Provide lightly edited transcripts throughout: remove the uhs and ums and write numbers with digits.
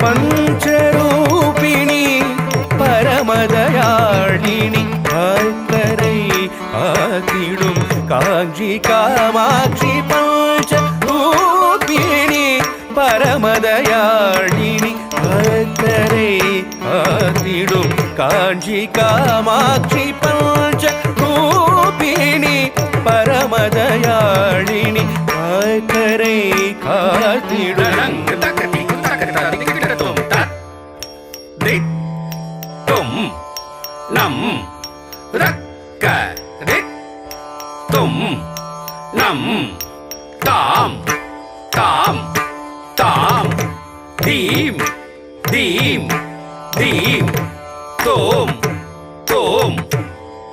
பஞ்சரூபிணி பரமதயாளினி பக்தரை காத்திடும் காஞ்சி காமாட்சி பஞ்சரூபிணி பரமதயாளினி பக்தரை காத்திடும் காஞ்சி காமாட்சி பஞ்சரூபிணி பரமதயாளினி பக்தரை காத்திடும் நம் ரக்க தும் நம் தாம் தாம் தாம் தீம் தீம் தீம் தோம் தோம்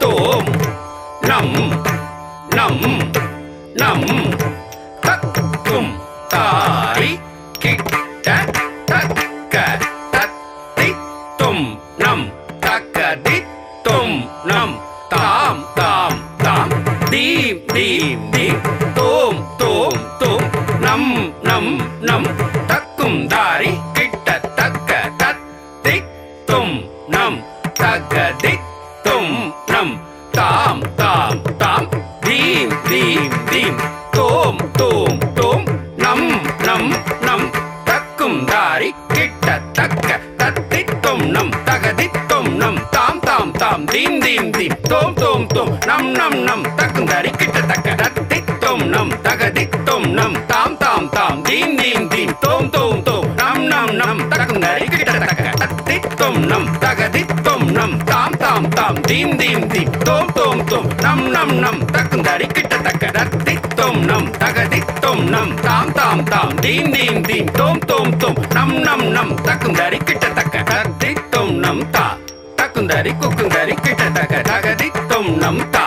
தோம் நம் நம் நம் தக்கும் தாரி கிட்ட தக்க தத்தி தும் நம் தக்கதி தும் நம் தாம் தாம் தாம் தீம் தீம் தீம் தோம் தோம் தோம் நம் நம் நம் தக்கும் தாரி கிட்ட தக்க தத்தி தும் நம் தக்கதி தும் நம் தாம் தாம் தாம் தீம் தீம் தீம் தோம் தோம் தோம் நம் நம் நம் தக்கும் தாரி கிட்ட தக்க தத்தி தும் நம் தகதி தும் நம் தாம் தாம் தாம் தீம் தீம் தீம் தோம் தோம் தோம் நம் நம் நம் தக்கும் தாரி கிட்ட தக்க தத்தி தும் நம் தகதி தும் நம் தாம் தாம் தாம் தீம் தீம் தீம் தோம் தோம் தோம் நம் நம் நம் தக்கும் தாரி கிட்ட தக்க தத்தி தும் நம் தகதி தும் நம் தாம் தாம் தாம் தீம் தீம் தீம் தோம் தோம் தோம் நம் நம் நம் தக்கும் தாரி கிட்ட தக்க தத்தி தும் நம் தகதி தும் நம் தாம் தாம் தாம் தீம் தீம் தீம் தோம் தோம் தோம் நம் நம் நம் தக்கும் தாரி கிட்ட தக்க தத்தி தும் நம் தா தக்குந்தாரி குக்குந்தாரி கிட்ட தக்க தகதி தும் நம் தா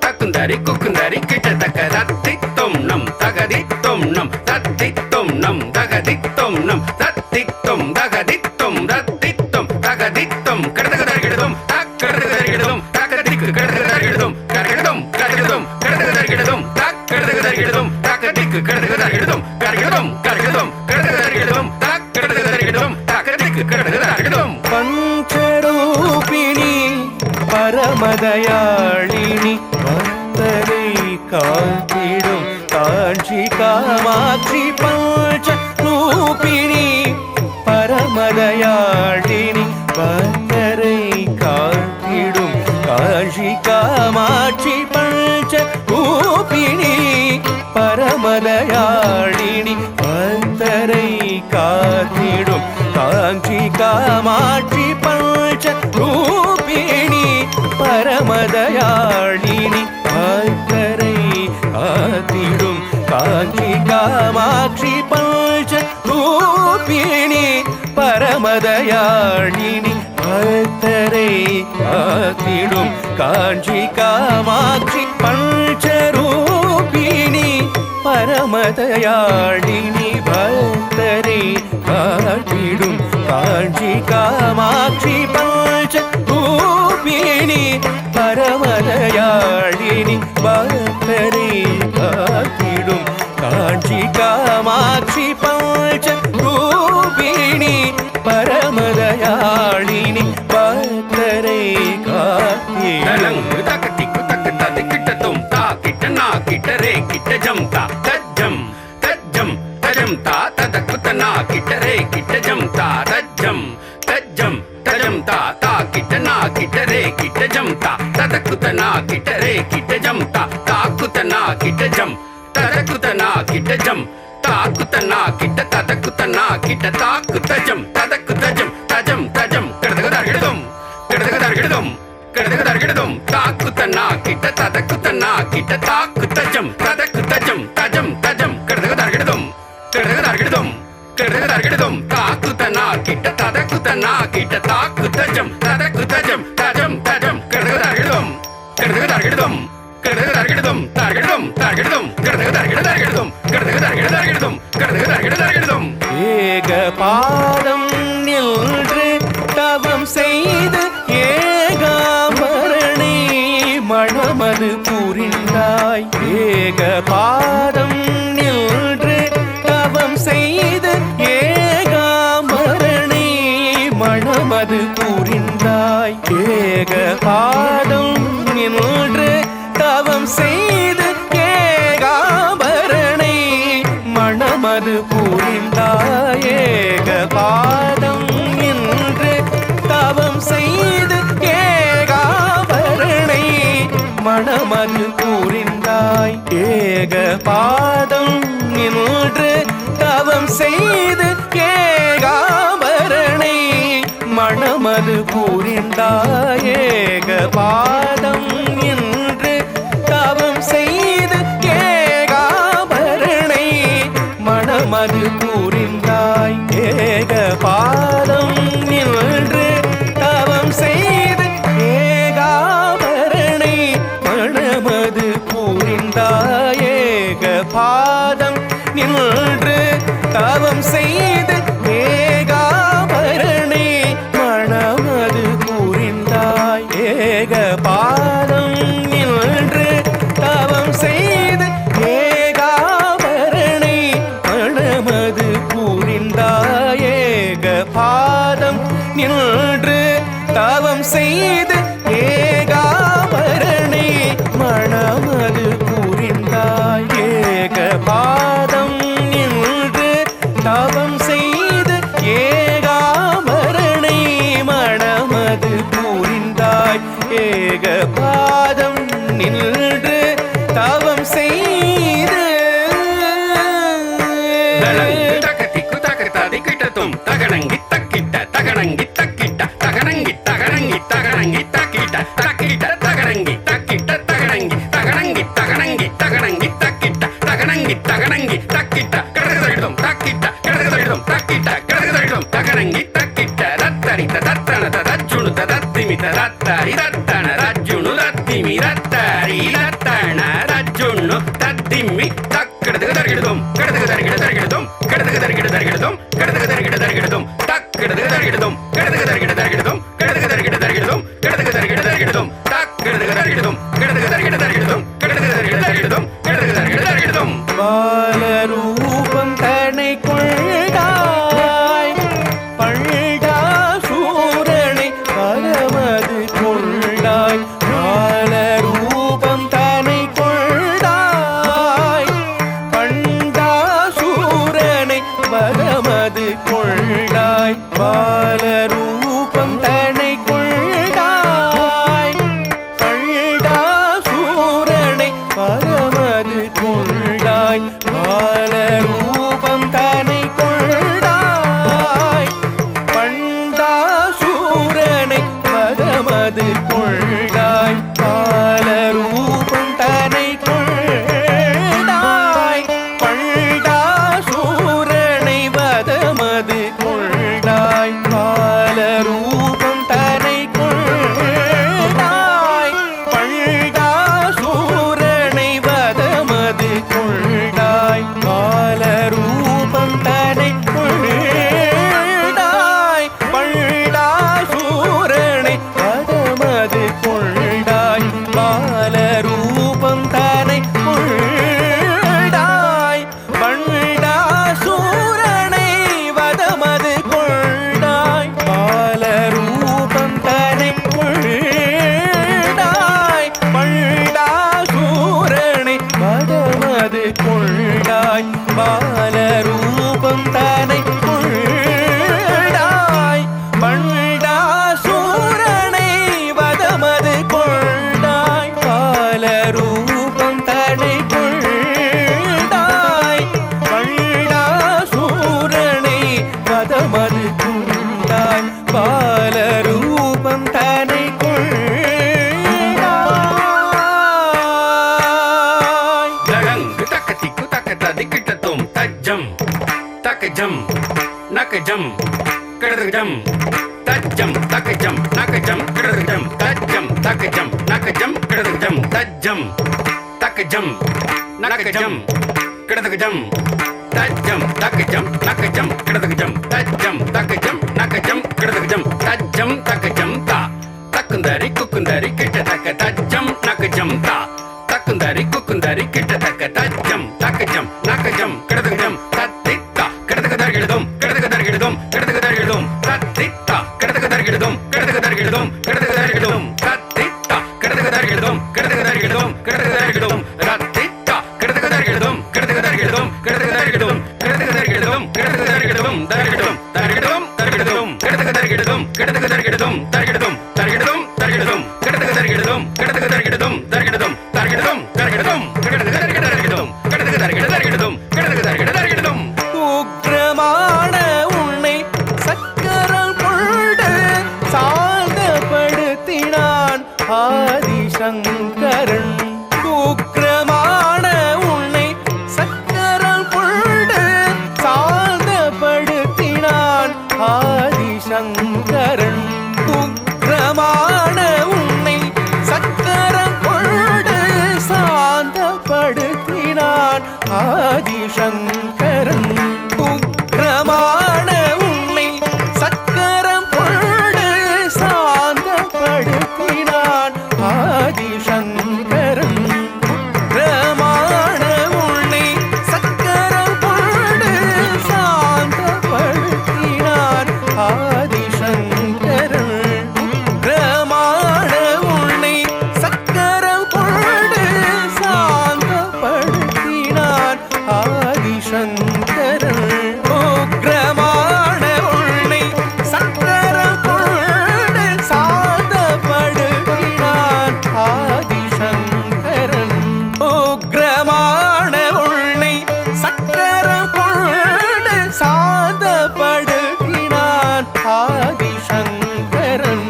தக்குந்தாரி குக்குந்தாரி கிட்ட தக்க தத்தி தும் நம் தகதி தும் நம் தத்தி தும் நம் தகதி தும் நம் தத்தி தும் தகதி தும் தத்தி தும் தகதி தும் கடதகதர்கிடதும் தக்கடதகதர்கிடதும் தக்கதிக்கு கடதகதர்கிடதும் கரகிடதும் கரகிடதும் கடதகதர்கிடதும் தக்கடதகதர்கிடதும் தக்கதிக்கு கடதகதர்கிடதும் கரகிடதும் கரகிடதும் கடதகதர்கிடதும் தக்கடதகதர்கிடதும் தக்கதிக்கு கடதகதர்கிடதும் பஞ்சரூபிணி பரமதயாளினி பக்தரை காத்திடும் காஞ்சி காமாட்சி பஞ்சரூபிணி பரமதயாளினி பக்தரை காத்திடும் காஞ்சி காமாட்சி பஞ்சரூபிணி பரமதயாளினி பக்தரை காத்திடும் காஞ்சி காமாட்சி பஞ்சரூபிணி பரமதயாளினி பக்தரை காத்திடும் காஞ்சி காமாட்சி பஞ்சரூபிணி பரமதயாளினி பக்தரை காத்திடும் காஞ்சி காமாட்சி பஞ்சரூபிணி பரமதயாளினி பக்தரை காத்திடும் காஞ்சி காமாட்சி பஞ்சரூபிணி பரமதயாளினி பக்தரை காத்திடும் காஞ்சி காமாட்சி பஞ்சரூபிணி பரமதயாளினி பக்தரை காத்திடும் கிட்ட ரே கிட்ட ஜம் தா தஜ்ஜம் தஜ்ஜம் தஜம் தா ததக்குதனா கிட்ட ரே கிட்ட ஜம் தா தஜ்ஜம் தஜ்ஜம் தஜம் தா தா கிட்ட நா கிட்ட ரே கிட்ட ஜம் தா ததக்குதனா கிட்ட ரே கிட்ட ஜம் தா தாக்குதனா கிட்ட ஜம் ததக்குதனா கிட்ட ஜம் தாக்குதனா கிட்ட ததக்குதனா கிட்ட தாக்குதஜம் ததக்குதஜம் தஜம் தஜம் கடதகதர்கிடதும் கடதகதர்கிடதும் கடதகதர்கிடதும் தாக்குதனா கிட்ட ததக்குதனா கிட்ட தாக்குதஜம் ததக்குதஜம் தஜம் தஜம் கடதகதர்கிடதும் கடதகதர்கிடதும் கடதகதர்கிடதும் தாக்குதனா கிட்ட ததக்குதனா கிட்ட தாக்குதஜம் ததக்குதஜம் தஜம் தஜம் கடதகதர்கிடதும் கடதகதர்கிடதும் கடதகதர்கிடதும் தர்கிடதும் தர்கிடதும் கடதகதர்கிடதர்கிடதும் கடதகதர்கிடதர்கிடதும் கடதகதர்கிடதர்கிடதும் ஏக பாதம் நின்று தவம் செய்து ஏகாம்பரணி மணமது புரிந்தாய் ஏக பாதம் நின்று தவம் செய்து ஏகாம்பரணி புரிந்தாய் ஏக பாதம் நின்று தவம் செய்து ஏகாபரணை மணமது புரிந்தாய் ஏக பாதம் நின்று தவம் செய்து ஏகாபரணை மணமது புரிந்தாய் ஏக பாதம் நின்று தவம் செய்து ஏகாபரணை மணமது புரிந்தாய் ஏக பாதம் நின்று தவம் செய்து ஏகாபரணை மணமது புரிந்தாய் ஏக பாதம் நின்று தவம் செய்து ஏகாபரணை மணமது புரிந்தாய் ஏக பாதம் நின்று தவம் செய்து ஏகாபரணை மணமது புரிந்தாய் ஏக பாதம் நின்று தவம் செய்து ஏகாபரணை மணமது புரிந்தாய் ஏக பாதம் நின்று தவம் செய்து தளங்கு தகதிக்கு தகதாதி கிட்டத்தும் தகனங்கி தக்கிட்ட தகனங்கி தக்கிட்ட தகனங்கி தகனங்கி தகனங்கி தக்கிட்ட தக்கிட்ட தகனங்கி தக்கிட்ட தகனங்கி தகனங்கி தகனங்கி தகனங்கி தக்கிட்ட தகனங்கி தகனங்கி தக்கிட்ட கடகதழும் தக்கிட்ட கடகதழும் தக்கிட்ட கடகதழும் தகனங்கி தக்கிட்ட ரத்தரித தத்தனத ரஜ்ஜுணு தத்திமித ரத்தரி ரத்தன ரஜ்ஜுணு ரத்திமி ரத்தரி ரத்தன ரஜ்ஜுணு தத்திமி தக்கடதுகதர்கிடுதும் கடதுகதர்கிடுதர்கிடுதும் கடதுகதர்கிடுதர்கிடுதும் கடதுகதர்கிடுதர்கிடுதும் தக்கடதுகதர்கிடுதும் கடதுகதர்கிடுதர்கிடுதும் கடதுகதர்கிடுதர்கிடுதும் கடதுகதர்கிடுதர்கிடுதும் தக்கடதுகதர்கிடுதும் கடதுகதர்கிடுதர்கிடுதும் கடதுகதர்கிடுதர்கிடுதும் கடதுகதர்கிடுதர்கிடுதும் பாலரூபம் தன்னை கொண்டாய் பண்டா சூரனை பரமது கொண்டாய் பாலரூபம் தன்னை கொண்டாய் பண்டா சூரனை பரமது கொண்டாய் பாலரூபம் தன்னை கொண்டாய் பண்டா சூரனை பரமது கொண்டாய் பாலரூபம் தன்னை கொண்டாய் பண்டா சூரனை பரமது கொண்டாய் பாலரூபம் தன்னை கொண்டாய் பண்டா சூரனை வதமது கொண்டாய் பாலரூபம் தன்னை கொண்டாய் பண்டா சூரனை வதமது கொண்டாய் பாலரூபம் தன்னை கொண்டாய் பண்டா சூரனை வதமது கொண்டாய் பாலரூபம் தன்னை கொண்டாய் பண்டா சூரனை வதமது கொண்டாய் பாலரூபம் தன்னை கொண்டாய் பண்டா சூரனை வதமது கொண்டாய் பாலரூபம் தன்னை கொண்டாய் பண்டா சூரனை வதமது கொண்டாய் பாலரூபம் தன்னை கொண்டாய் பண்டா சூரனை வதமது கொண்டாய் பாலரூபம் தன்னை கொண்டாய் தளங்கு தக்கதிக்கு தக்கதாதி கிட்டத்தும் தஜ்ஜம் தக்கஜம் நக்கஜம் கடகஜம் தஜ்ஜம் தக்கஜம் நக்கஜம் கடகஜம் தஜ்ஜம் தக்கஜம் நக்கஜம் கடகஜம் தஜ்ஜம் தக்கஜம் நக்கஜம் கடகஜம் தஜ்ஜம் தக்கஜம் நக்கஜம் கடகஜம் தஜ்ஜம் தக்கஜம் நக்கஜம் கடகஜம் தஜ்ஜம் தக்கஜம் தா தக்குந்தரி குக்குந்தரி கிட்ட தக்க தஜ்ஜம் நக்கஜம் தா தக்குந்தரி குக்குந்தரி கிட்ட தக்க தஜ்ஜம் தக்கஜம் நக்கஜம் கடகஜம் தத்தித்தா கடகதர்கிடுதும் கடகதர்கிடுதும் கடகதர்கிடுதும் தத்தித்தா கடகதர்கிடுதும் கடகதர்கிடுதும் கடகதர்கிடுதும் தத்தித்தா கடகதர்கிடுதும் கடகதர்கிடுதும் கடகதர்கிடும் ரத்தித்தா கடகதர்கிடுதும் கடகதர்கிடுதும் கடகதர்கிடும் கடகதர்கிடுதும் கடகதர்கிடும் தர்கிடும் தர்கிடும் தர்கிடும் கடகதர்கிடுதும் கடகதர்கிடுதும் தர்கிடும் தர்கிடும் தர்கிடும் கடகதர்கிடுதும் கடகதர்கிடும் தர்கிடும் தர்கிடும் தர்கிடும் உக்ரமான உன்னை சக்கரம் கொண்டு சாந்தப்படுத்தினான் ஆதிசங்கரன். உக்ரமான உன்னை சக்கரம் கொண்டு சாந்தப்படுத்தினான் ஆதிசங்கரன். உக்ரமான உன்னை சக்கரம் கொண்டு சாந்தப்படுத்தினான் ஆதிசங்கரன். உக்ரமான உன்னை சக்கரம் கொண்டு சாந்தப்படுத்தினான் ஆதிசங்கரன். உக்ரமான உன்னை சக்கரம் கொண்டு சாந்தப்படுத்தினான் ஆதிசங்கரன். உக்ரமான உன்னை சக்கரம் கொண்டு சாந்தப்படுத்தினான் ஆதிசங்கரன். உக்ரமான உன்னை சக்கரம் கொண்டு சாந்தப்படுத்தினான் ஆதிசங்கரன். உக்ரமான உன்னை சக்கரம் கொண்டு சாந்தப்படுத்தினான் ஆதிசங்கரன்.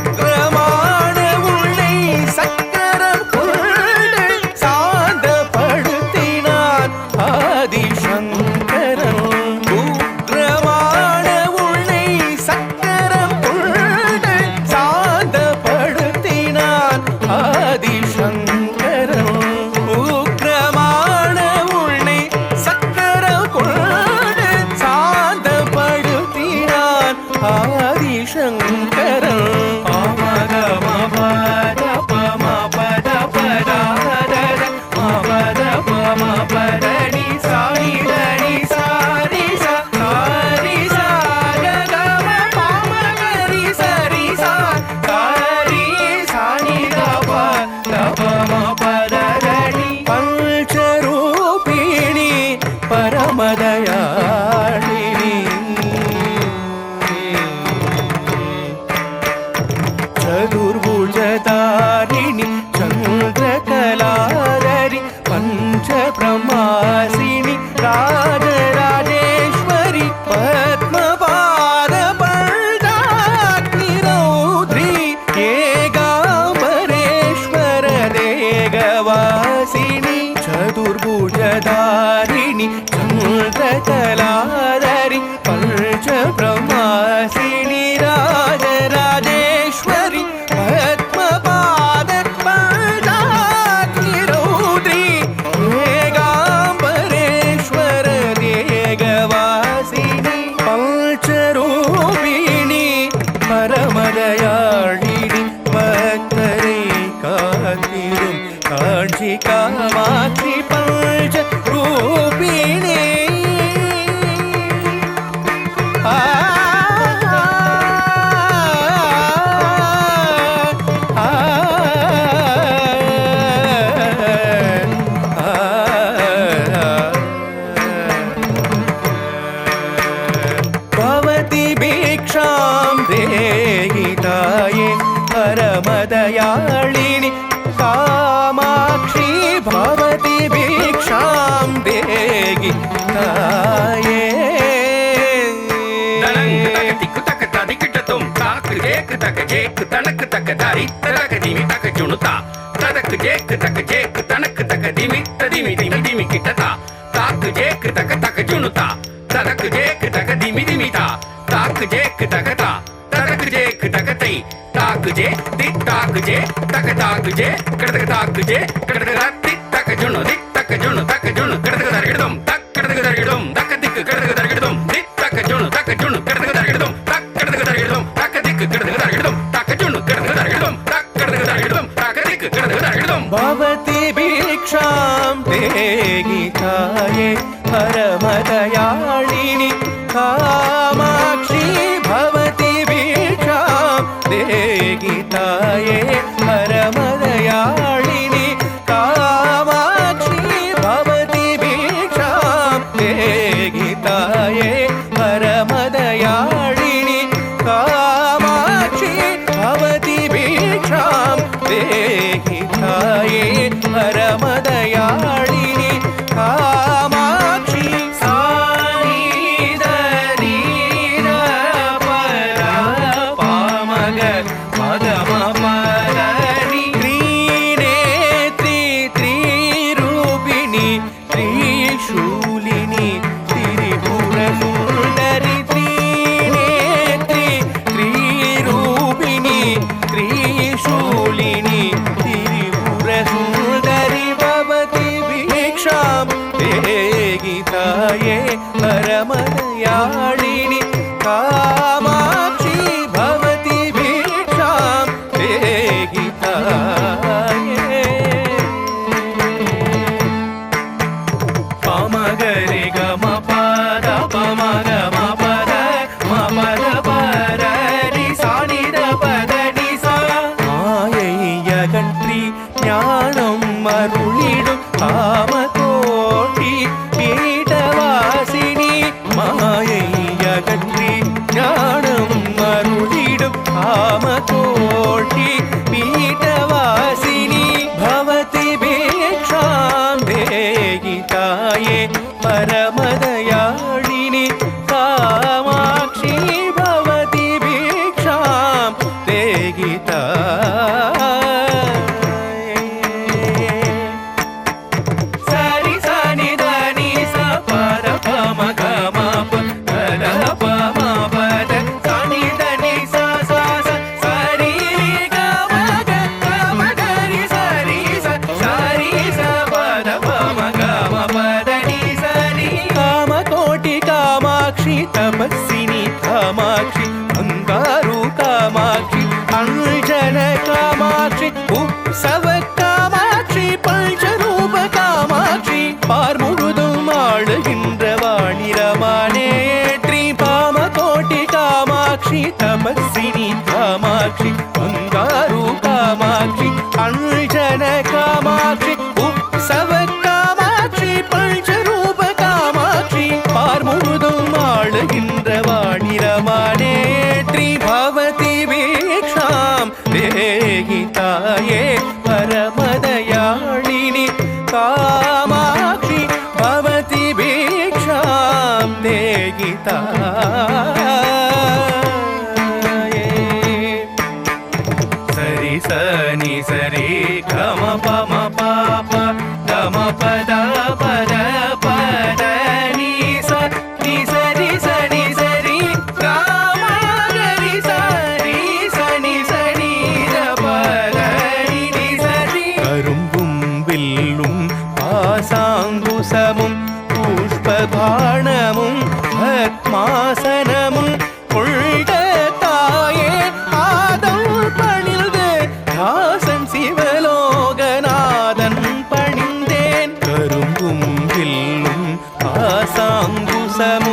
உக்ரமான உன்னை சக்கரம் கொண்டு சாந்தப்படுத்தினான் ஆதிசங்கரன். உக்ரமான உன்னை சக்கரம் கொண்டு சாந்தப்படுத்தினான் ஆதிசங்கரன். உக்ரமான உன்னை சக்கரம் கொண்டு சாந்தப்படுத்தினான் ஆதிசங்கரன். பஞ்சரூபிணி பரமதயாளினி சதுர்புஜதாரிணி சந்திரகலாதரி பஞ்சபிரமாசினி ராஜராஜேஸ்வரி பத்மபாத பஞ்சாக்னிரௌத்ரி ஏகாம்பரேஸ்வர தேகவாசினி சதுர்புஜதாரிணி சந்திரகலாதரி பஞ்சபிரமாசினி ராஜராஜேஸ்வரி பத்மபாத பஞ்சாக்னிரௌத்ரி ஏகாம்பரேஸ்வர தேகவாசினி பஞ்சரூபிணி பரமதயாளினி பக்தரை காத்திடும் காஞ்சி காமாட்சி பஞ்சரூபிணி. பவதி பீக்ஷாம் தேகி தாயே பரமதயாளினி காமாட்சி பவதி பீக்ஷாம் தேகி தாயே. தனக்கு தக்க தாரி தனக்கு திமி தக்க ஜுணுதா தனக்கு ஜேக்கு தக்க ஜேக்கு தனக்கு தக்க திமி ததிமி திமி திமி கிட்டதா தாக்கு ஜேக்கு தக்க தக்க ஜுணுதா தனக்கு ஜேக்கு தக்க திமி திமி தா தாக்கு ஜேக்கு தக்க தா தனக்கு ஜேக்கு தக்க தை தாக்கு ஜே தி தாக்கு ஜே தக்க தாக்கு ஜே கடதக தாக்கு ஜே கடதக தி தக்க ஜுணு தி தக்க ஜுணு கடதக தரகிடும் தக் கடதக தரகிடும் தக்க திக்கு கடதக தரகிடும் தி தக்க ஜுணு கடதக தரகிடும் தக் கடதக தரகிடும் தக்க திக்கு கடதக தரகிடும் தக்க ஜுணு கடதக தரகிடும் தக் கடதக தரகிடும் தக்க திக்கு கடதக தரகிடும். பவதி பீக்ஷாம் தேகி தாயே பரமதயாளினி காமாட்சி பவதி பீக்ஷாம் தேகி தாயே பரமதயாளினி காமாட்சி பவதி பீக்ஷாம் தேகி தாயே பரமதயாளினி காமாட்சி பவதி பீக்ஷாம் தேகி தாயே பரம அருளிடும் காமகோட்டி பீடவாசினி மாயை அகற்றி ஞானம் அருளிடும் காமகோட்டி பீடவாசினி பவதி பீக்ஷாம் தேகி தாயே பரமதயாளினி காமாட்சி பவதி பீக்ஷாம் தேகி தாயே சரி சனி தனி ச பர பம கம ப த ப ம ப த சனி தனி ச ச ச சரி ரி க ம க க ம க ரி சரி ச சரி ச ப த ப ம க ம ப த ரி சரி காமகோட்டி காமாட்சி தபஸ்வினி காமாட்சி அங்காரு காமாட்சி அஞ்சன காமாட்சி உற்சவ காமாட்சி பஞ்சரூப காமாட்சி பார் முழுதும் ஆளுகின்ற வாணிரமானேற்றி காமகோட்டி காமாட்சி தபஸ்வினி காமாட்சி அங்காரு காமாட்சி அஞ்சன காமாட்சி உற்சவ காமாட்சி பஞ்சரூப காமாட்சி பார் முழுதும் ஆளுகின்ற வாணிரமானேற்றி பவதி பீக்ஷாம் தேகி தாயே பரமதயாளினி காமாட்சி பவதி பீக்ஷாம் தேகி தாயே சரி சனி சரி கம பம பாப கம பத பத பத நீ சரி சனி சரி காம கரி சரி சனி சனி பத நீ சரி கரும்பும் வில்லும் பாசாங்குசமும் புஷ்பபாணமும் பத்மாசனமும் கொள்க தாயே ஆதம் பணிந்து தாசன் சிவலோகநாதன் பணிந்தேன் கரும்பும் வில்லும் பாசாங்குசமும்